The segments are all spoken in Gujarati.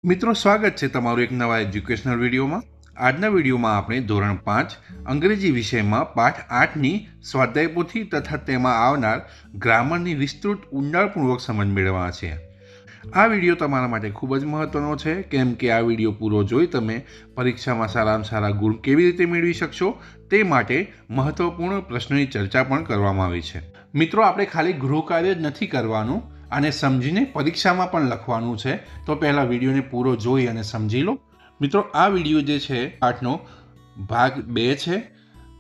મિત્રો, સ્વાગત છે તમારું એક નવા એજ્યુકેશનલ વિડીયોમાં. આજના વિડીયોમાં આપણે ધોરણ 5 અંગ્રેજી વિષયમાં પાઠ 8ની સ્વાધ્યાય પોથી તથા તેમાં આવનાર ગ્રામરની વિસ્તૃત ઊંડાણપૂર્વક સમજ મેળવવાના છે. આ વિડીયો તમારા માટે ખૂબ જ મહત્વનો છે, કેમ કે આ વિડીયો પૂરો જોઈ તમે પરીક્ષામાં સારામાં સારા ગુણ કેવી રીતે મેળવી શકશો તે માટે મહત્વપૂર્ણ પ્રશ્નોની ચર્ચા પણ કરવામાં આવી છે. મિત્રો, આપણે ખાલી ગૃહકાર્ય જ નથી કરવાનું, આને સમજીને પરીક્ષામાં પણ લખવાનું છે. તો પહેલાં વિડીયોને પૂરો જોઈ અને સમજી લો. મિત્રો, આ વિડીયો જે છે પાઠનો ભાગ 2 છે.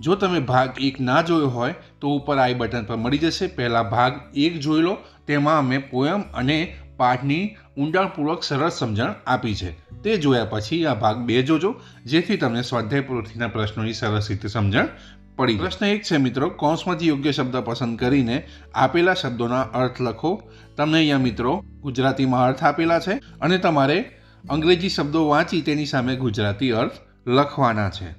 જો તમે ભાગ 1 ના જોયો હોય તો ઉપર આઈ બટન પર મળી જશે. પહેલાં ભાગ 1 જોઈ લો. તેમાં અમે પોયમ અને પાઠની ઊંડાણપૂર્વક સરળ સમજણ આપી છે. તે જોયા પછી આ ભાગ 2 જોજો, જેથી તમને સ્વાધ્યાય પોથીના પ્રશ્નોની સરસ રીતે સમજણ પડી. પ્રશ્ન 1 છે મિત્રો, કૌંસમાંથી યોગ્ય શબ્દ પસંદ કરીને આપેલા શબ્દોના અર્થ લખો. તમને અહીંયા મિત્રો ગુજરાતીમાં અર્થ આપેલા છે અને તમારે અંગ્રેજી શબ્દો વાંચી તેની સામે ગુજરાતી અર્થ લખવાના છે.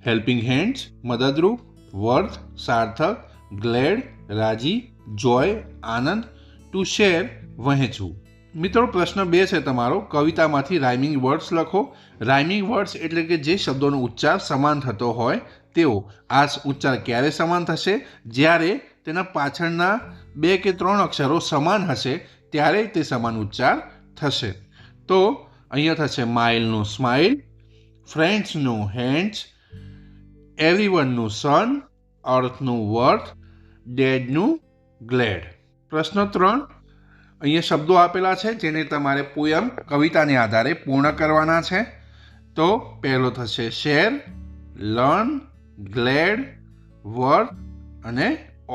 હેલ્પિંગ હેન્ડ્સ મદદરૂપ, વર્થ સાર્થક, ગ્લેડ રાજી, જોય આનંદ, ટુ શેર વહેંચવું. મિત્રો, પ્રશ્ન 2 છે તમારો, કવિતામાંથી રાઇમિંગ વર્ડ્સ લખો. રાઇમિંગ વર્ડ્સ એટલે કે જે શબ્દોનો ઉચ્ચાર સમાન થતો હોય તેઓ. આ ઉચ્ચાર ક્યારે સમાન થશે? જ્યારે તેના પાછળના 2 કે 3 અક્ષરો સમાન હશે ત્યારે તે સમાન ઉચ્ચાર થશે. તો અહીંયા થશે માઇલનું સ્માઇલ, ફ્રેન્ડ્સનું હેન્ડ્સ, એવરીવનનું સન, અર્થનું વર્થ, ડેડનું ગ્લેડ. પ્રશ્ન 3, અહીંયા શબ્દો આપેલા છે જેને તમારે પોયમ કવિતાને આધારે પૂર્ણ કરવાના છે. તો પહેલો થશે શેર, લર્ન, ગ્લેડ, વર્થ અને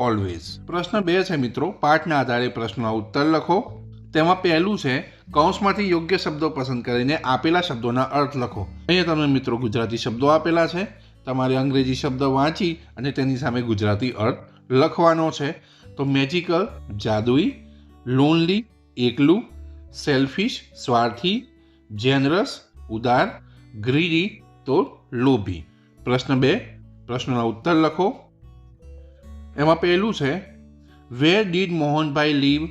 ઓલવેઝ. પ્રશ્ન 2 છે મિત્રો, પાઠના આધારે પ્રશ્નના ઉત્તર લખો. તેમાં પહેલું છે, કૌંસમાંથી યોગ્ય શબ્દો પસંદ કરીને આપેલા શબ્દોના અર્થ લખો. અહીંયા તમને મિત્રો ગુજરાતી શબ્દો આપેલા છે. તમારે અંગ્રેજી શબ્દ વાંચી અને તેની સામે ગુજરાતી અર્થ લખવાનો છે. તો મેજિકલ જાદુઈ, લોનલી એકલું, સેલ્ફિશ સ્વાર્થી, જેનરસ ઉદાર, ગ્રીડી તો લોભી. પ્રશ્ન 2, પ્રશ્નોના ઉત્તર લખો. એમાં પહેલું છે, વેર ડીડ મોહનભાઈ લીવ?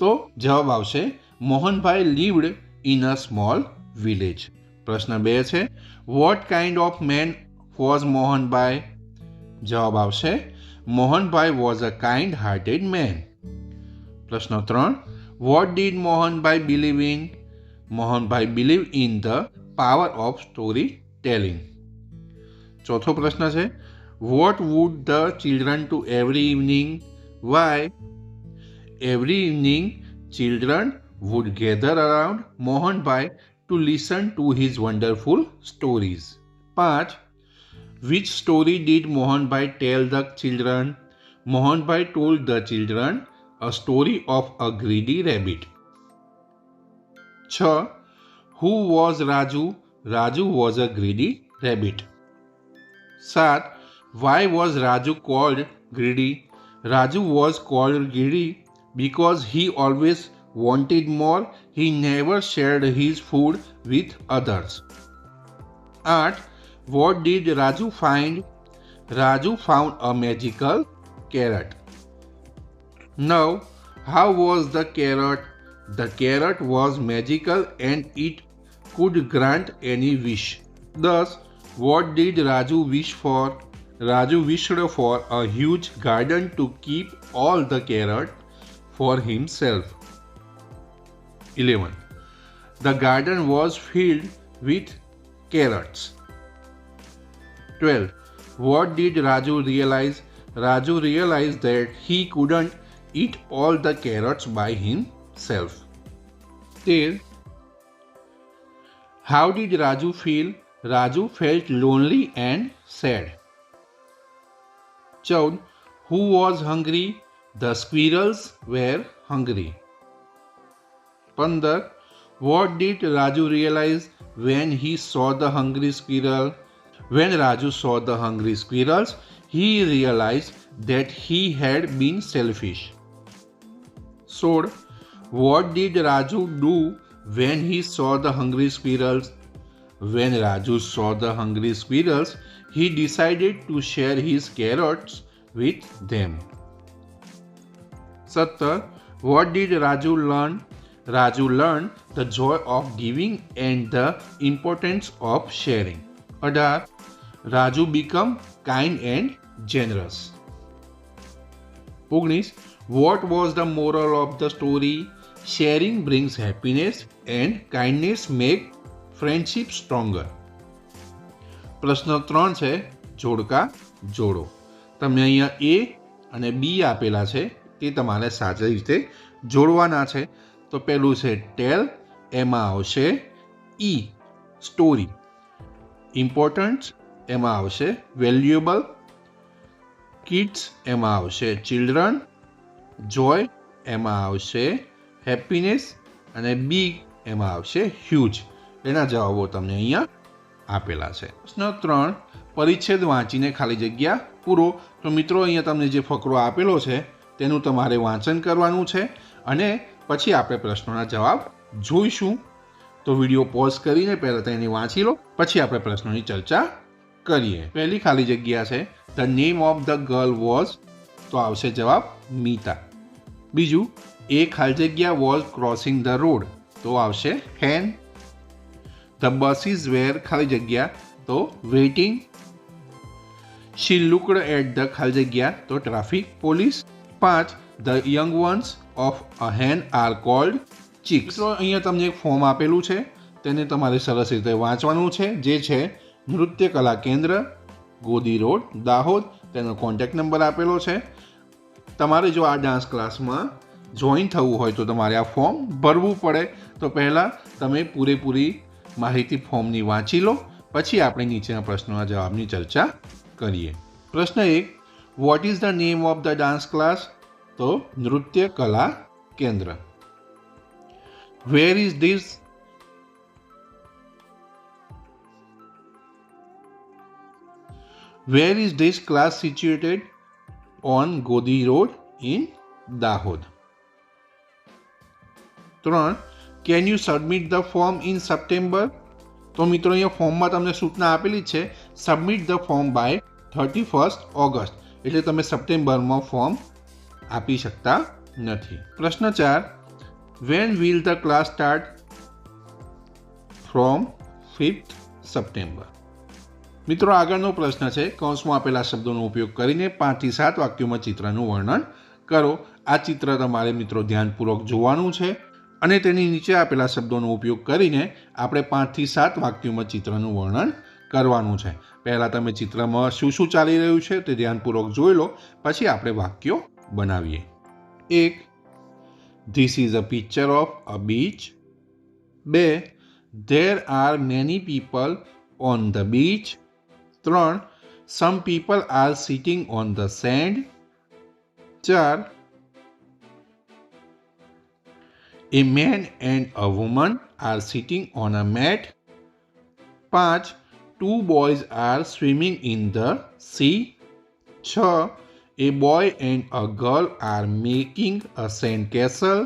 તો જવાબ આવશે Mohanbhai lived in a small village. પ્રશ્ન 2 છે, what kind of man was Mohanbhai? જવાબ આવશે Mohanbhai was a kind hearted man. પ્રશ્ન 3, what did Mohanbhai believe in? Mohanbhai believe in the power of story telling. ચોથો પ્રશ્ન છે, what would the children to every evening? Why? Every evening children would gather around Mohanbhai to listen to his wonderful stories. 5, which story did Mohanbhai tell the children? Mohanbhai told the children a story of a greedy rabbit. 6, who was Raju? Raju was a greedy rabbit. 7, why was Raju called greedy? Raju was called greedy because he always wanted more. He never shared his food with others. 8, what did Raju find? Raju found a magical carrot. 9, how was the carrot? The carrot was magical and it could grant any wish. 10, what did Raju wish for? Raju wished for a huge garden to keep all the carrot for himself. 11, the garden was filled with carrots. 12, what did Raju realize? Raju realized that he couldn't eat all the carrots by himself. 13, how did Raju feel? Raju felt lonely and sad. 14, who was hungry? The squirrels were hungry. 15, what did Raju realize when he saw the hungry squirrel? When Raju saw the hungry squirrels, he realized that he had been selfish. 16, what did Raju do when he saw the hungry squirrels? When Raju saw the hungry squirrels, he decided to share his carrots with them. 17, what did Raju learn? Raju learned the joy of giving and the importance of sharing. 18. Raju became kind and generous. 19. What was the moral of the story? Sharing brings happiness and kindness make friendship stronger. પ્રશ્ન 3 છે જોડકા જોડો. તમને અહીંયા A અને B આપેલા છે, તે તમારે સાચી રીતે જોડવાના છે. તો પહેલું છે ટેલ, એમાં આવશે ઈ સ્ટોરી. ઇમ્પોર્ટન્ટ એમાં આવશે વેલ્યુએબલ. કિડ્સ એમાં આવશે ચિલ્ડ્રન. જોય એમાં આવશે હેપીનેસ અને બિગ એમાં આવશે હ્યુજ. એના જવાબો તમને અહીંયા આપેલા છે. પ્રશ્ન 3 પરિચ્છેદ વાંચીને ખાલી જગ્યા પૂરો. તો મિત્રો અહીંયા તમને જે ફકરો આપેલો છે તેનું તમારે વાંચન કરવાનું છે અને પછી આપણે પ્રશ્નોના જવાબ જોઈશું. તો વિડીયો પોઝ કરીને પહેલાં તેને વાંચી લો, પછી આપણે પ્રશ્નોની ચર્ચા કરીએ. પહેલી ખાલી જગ્યા છે the name of the girl was, તો આવશે જવાબ મીતા. બીજું એ ખાલી જગ્યા વોઝ ક્રોસિંગ ધ રોડ, તો આવશે હેન. ધ બસીસ વેર ખાલી જગ્યા, તો waiting. She looked at the ખાલી જગ્યા, તો traffic police. 5 the young ones of a hen are called chicks. તો અહીંયા તમને એક ફોર્મ આપેલું છે, તેને તમારે સરસ રીતે વાંચવાનું છે, જે છે નૃત્ય કલા કેન્દ્ર, ગોદી રોડ, દાહોદ. તેનો કોન્ટેક્ટ નંબર આપેલો છે. તમારે જો આ ડાન્સ ક્લાસમાં જોઈન થવું હોય તો તમારે આ ફોર્મ ભરવું પડે. તો પહેલાં તમે પૂરેપૂરી માહિતી ફોર્મની વાંચી લો, પછી આપણે નીચેના પ્રશ્નોના જવાબની ચર્ચા કરીએ. પ્રશ્ન 1 what is the name of the dance class? તો નૃત્ય કલા કેન્દ્ર. Where is this? Where is this class situated? On Godi Road in Dahod. 3. Can you submit the form in September? તો મિત્રો અહીંયા ફોર્મમાં તમને સૂચના આપેલી છે submit the form by 31 August, એટલે તમે સપ્ટેમ્બરમાં ફોર્મ આપી શકતા નથી. પ્રશ્ન 4 when will the class start? From 5th September. મિત્રો આગળનો પ્રશ્ન છે કૌંસમાં આપેલા શબ્દોનો ઉપયોગ કરીને 5 થી 7 વાક્યોમાં ચિત્રનું વર્ણન કરો. આ ચિત્ર તમારે મિત્રો ધ્યાનપૂર્વક જોવાનું છે અને તેની નીચે આપેલા શબ્દોનો ઉપયોગ કરીને આપણે 5 થી 7 વાક્યોમાં ચિત્રનું વર્ણન કરવાનું છે. પહેલાં તમે ચિત્રમાં શું શું ચાલી રહ્યું છે તે ધ્યાનપૂર્વક જોઈ લો, પછી આપણે વાક્યો બનાવીએ. 1 this is a picture of a beach. 2 there are many people on the beach. 3 some people are sitting on the sand. 4 a man and a woman are sitting on a mat. 5 two boys are swimming in the sea. 6 a boy and a girl are making a sand castle.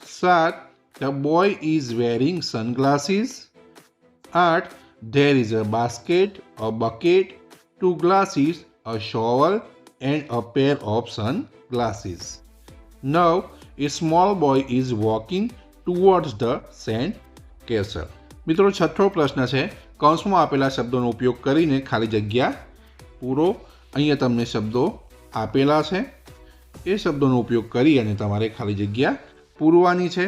7 the boy is wearing sunglasses. 8 there is a basket, a bucket, 2 glasses, a shovel and a pair of sunglasses. Now a small boy is walking towards the sand castle. મિત્રો છઠ્ઠો પ્રશ્ન છે કૌંસમાં આપેલા શબ્દોનો ઉપયોગ કરીને ખાલી જગ્યા પૂરો. અહીંયા તમને શબ્દો આપેલા છે, એ શબ્દોનો ઉપયોગ કરી અને તમારે ખાલી જગ્યા પૂરવાની છે.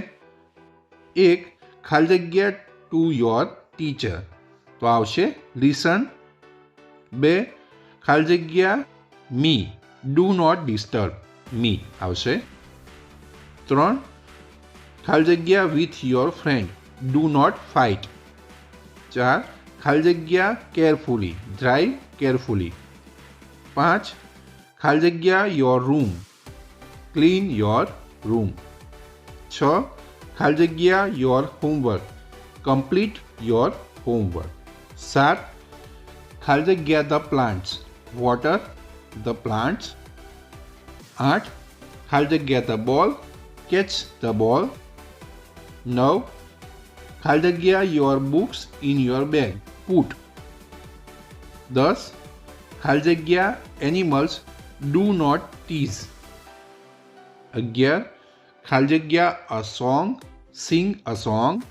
1 ખાલી જગ્યા ટુ યોર ટીચર, તો આવશે લિસન. 2 ખાલી જગ્યા me, do not disturb me આવશે. 3 ખાલી જગ્યા with your friend, do not fight. 4 ખાલી જગ્યા કેરફુલી, ડ્રાઈવ કેરફુલી. 5 ખાલી જગ્યા your room, clean your room. 6 ખાલી જગ્યા your homework, complete your homework. 7 ખાલી જગ્યા the plants, water the plants. 8 ખાલી જગ્યા the ball, catch the ball. 9 ખાલી જગ્યા your books in your bag, put. 10 ખાલી જગ્યા એનિમલ્સ, ડુ નોટ ટીઝ. 11 ખાલી જગ્યા a song, Singh a song.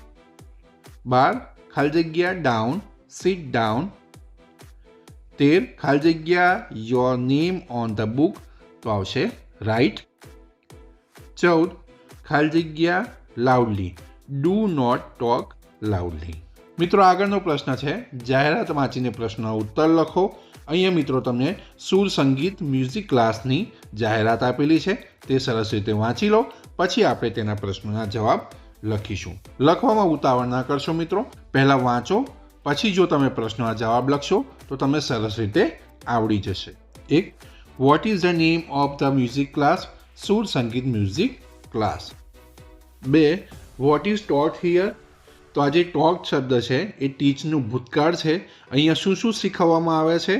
12 ખાલી જગ્યા ડાઉન, સિટ ડાઉન. 13 ખાલી જગ્યા your name on the book, તો આવશે રાઇટ. 14 ખાલી જગ્યા loudly, do not talk loudly. મિત્રો આગળનો પ્રશ્ન છે, જાહેરાત વાંચીને પ્રશ્નનો ઉત્તર લખો. અહીંયા મિત્રો તમને સુર સંગીત મ્યુઝિક ક્લાસની જાહેરાત આપેલી છે, તે સરસ રીતે વાંચી લો. પછી આપણે તેના પ્રશ્નોના જવાબ લખીશું. લખવામાં ઉતાવળ ના કરશો મિત્રો, પહેલાં વાંચો, પછી જો તમે પ્રશ્નોના જવાબ લખશો તો તમને સરસ રીતે આવડી જશે. 1. What is the name of the music class? Sur Sangeet music class. 2. What is taught here? તો આ જે ટોટ શબ્દ છે એ ટીચનું ભૂતકાળ છે. અહીંયા શું શું શીખવવામાં આવે છે?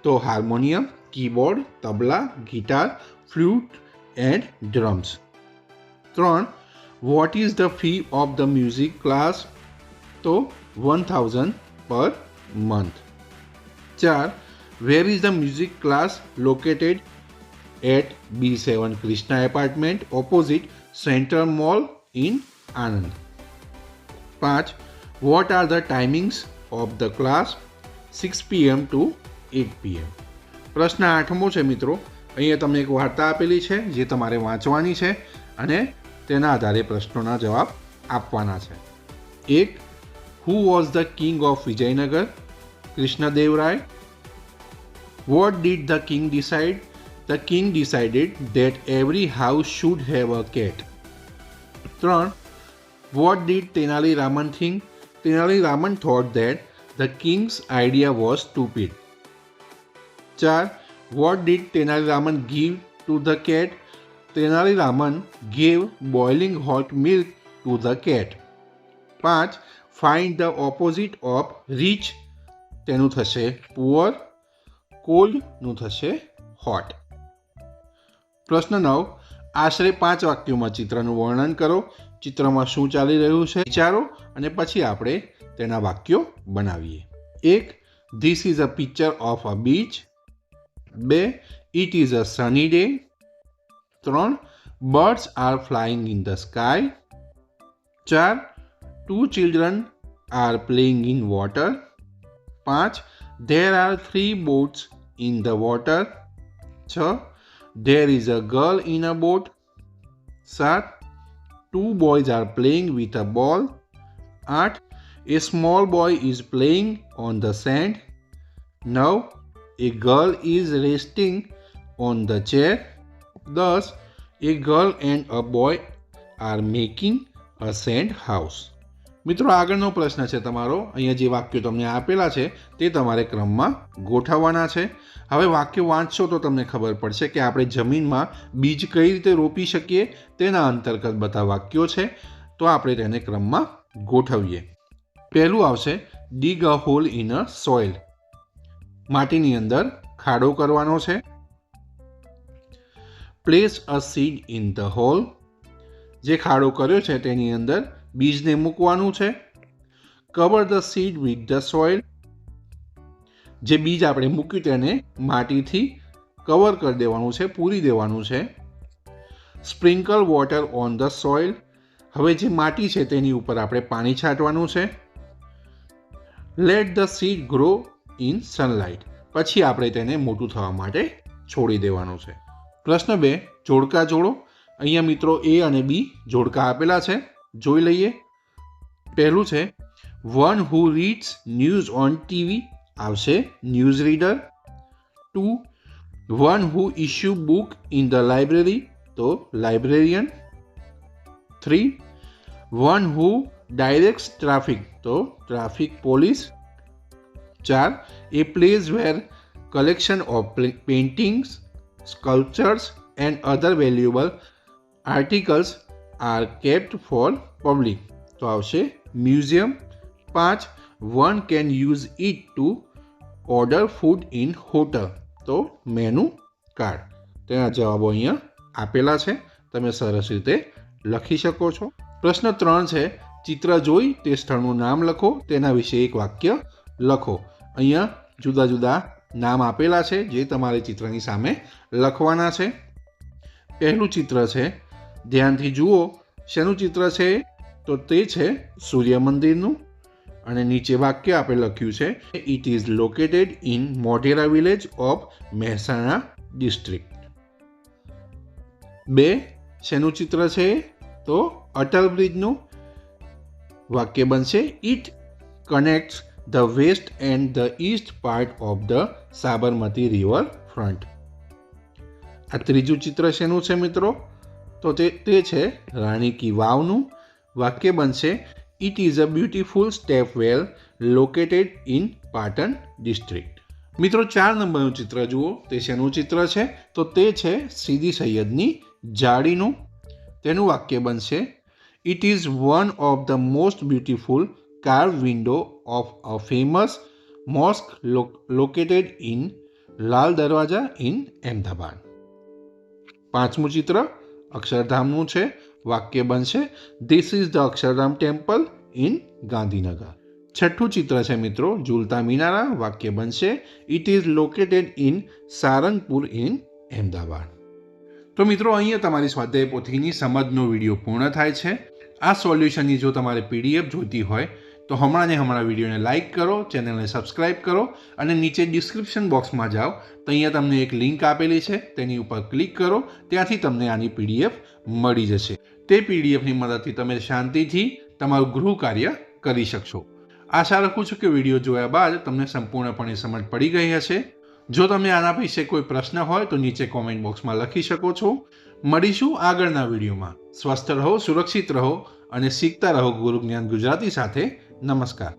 તો harmonium, keyboard, tabla, guitar, flute and drums. 3. What is the fee of the music class? તો 1000 per month. 4. Where is the music class located? At B7 Krishna apartment opposite central mall in Anand. 5. What are the timings of the class? 6 PM to 8 PM. પ્રશ્ન 8મો છે મિત્રો, અહીંયા તમને એક વાર્તા આપેલી છે જે તમારે વાંચવાની છે અને તેના આધારે પ્રશ્નોના જવાબ આપવાના છે. 1. Who was the king of Vijayanagar? Krishnadevaraya. What did the king decide? The king decided that every house should have a cat. 3. What did Tenali Raman think? Tenali Raman thought that the king's idea was stupid. 4. What did Tenali Raman give to the cat? Tenali Raman gave boiling hot milk to the cat. 5. Find the opposite of rich. તેનું થશે poor. cold નું થશે hot. પ્રશ્ન 9. આશરે 5 વાક્યોમાં ચિત્રનું વર્ણન કરો. ચિત્રમાં શું ચાલી રહ્યું છે વિચારો અને પછી આપણે તેના વાક્યો બનાવીએ. 1. This is a picture of a beach. 2. It is a Sunny day. 3. Birds are flying in the sky. 4. 2 children are playing in water. 5. There are 3 boats in the water. 6. There is a girl in a boat. 7. 2 boys are playing with a ball. 8. A small boy is playing on the sand. 9. A girl is resting on the chair. 10. A girl and a boy are making a sand house. મિત્રો આગળનો પ્રશ્ન છે તમારો, અહીંયા જે વાક્યો તમને આપેલા છે તે તમારે ક્રમમાં ગોઠવવાના છે. હવે વાક્યો વાંચશો તો તમને ખબર પડશે કે આપણે જમીનમાં બીજ કઈ રીતે રોપી શકીએ, તેના અંતર્ગત બધા વાક્યો છે. તો આપણે તેને ક્રમમાં ગોઠવીએ. પહેલું આવશે dig a hole in a soil. માટીની અંદર ખાડો કરવાનો છે. Place a seed in the hole. જે ખાડો કર્યો છે તેની અંદર બીજને મૂકવાનું છે. Cover the seed with the soil. જે બીજ આપણે મૂક્યું તેને માટીથી કવર કરી દેવાનું છે, પૂરી દેવાનું છે. Sprinkle water on the soil. હવે જે માટી છે તેની ઉપર આપણે પાણી છાંટવાનું છે. Late the seed grow in sunlight. પછી આપણે તેને મોટું થવા માટે છોડી દેવાનું છે. પ્રશ્ન 2. જોડકા જોડો. અહીંયા મિત્રો A અને B જોડકા આપેલા છે, જોઈ લઈએ. પહેલું છે one who reads news on TV, આવશે news reader. 2. One who issue book in the library, તો librarian. 3. One who directs traffic, તો traffic police. 4. A place where collection of paintings, sculptures and other valuable articles are kept for public, તો આવશે museum. 5. One can use it to order food in hotel, તો મેનુ કાર્ડ. તેના જવાબો અહીંયા આપેલા છે, તમે સરસ રીતે લખી શકો છો. પ્રશ્ન 3 છે ચિત્ર જોઈ તે સ્થળનું નામ લખો, તેના વિશે એક વાક્ય લખો. અહીંયા જુદા જુદા નામ આપેલા છે જે તમારે ચિત્રની સામે લખવાના છે. પહેલું ચિત્ર છે ધ્યાનથી જુઓ શેનું ચિત્ર છે, તો તે છે સૂર્ય મંદિરનું. અને નીચે વાક્ય આપણે લખ્યું છે, it is located in Modhera village of Mehsana district. 2 શેનું ચિત્ર છે, તો અટલ બ્રિજનું. વાક્ય બનશે, it connects the west and the east part of the Sabarmati river front. આ ત્રીજું ચિત્ર શેનું છે મિત્રો, તો તે છે રાણી કી વાવનું. વાક્ય બનશે, it is a beautiful step well located in Patan district. મિત્રો 4 નંબરનું ચિત્ર જુઓ, તે શેનું ચિત્ર છે, તો તે છે સીદી સૈયદની જાળીનું. તેનું વાક્ય બનશે, it is one of the most beautiful carve window of a famous mosque located in Lal Darwaja in Ahmedabad. 5મું ચિત્ર અક્ષરધામનું છે. વાક્ય બનશે, this is the Akshardham temple in Gandhinagar. 6થું ચિત્ર છે મિત્રો ઝૂલતા મિનારા. વાક્ય બનશે, it is located in Sarangpur in Ahmedabad. તો મિત્રો અહીંયા તમારી સ્વાધ્યાય પોથીની સમજનો વિડીયો પૂર્ણ થાય છે. આ સોલ્યુશનની જો તમારે PDF જોઈતી હોય તો હમણાં વિડીયોને લાઇક કરો, ચેનલને સબસ્ક્રાઇબ કરો અને નીચે ડિસ્ક્રિપ્શન બોક્સમાં જાઓ તો અહીંયા તમને એક લિંક આપેલી છે, તેની ઉપર ક્લિક કરો, ત્યાંથી તમને આની PDF મળી જશે. તે PDFની મદદથી તમે શાંતિથી તમારું ગૃહ કાર્ય કરી શકશો. આશા રાખું છું કે વિડીયો જોયા બાદ તમને સંપૂર્ણપણે સમજ પડી ગઈ હશે. જો તમને આના વિશે કોઈ પ્રશ્ન હોય તો નીચે કોમેન્ટ બોક્સમાં લખી શકો છો. મળીશું આગળના વિડીયોમાં. સ્વસ્થ રહો, સુરક્ષિત રહો અને શીખતા રહો ગુરુ જ્ઞાન ગુજરાતી સાથે. નમસ્કાર.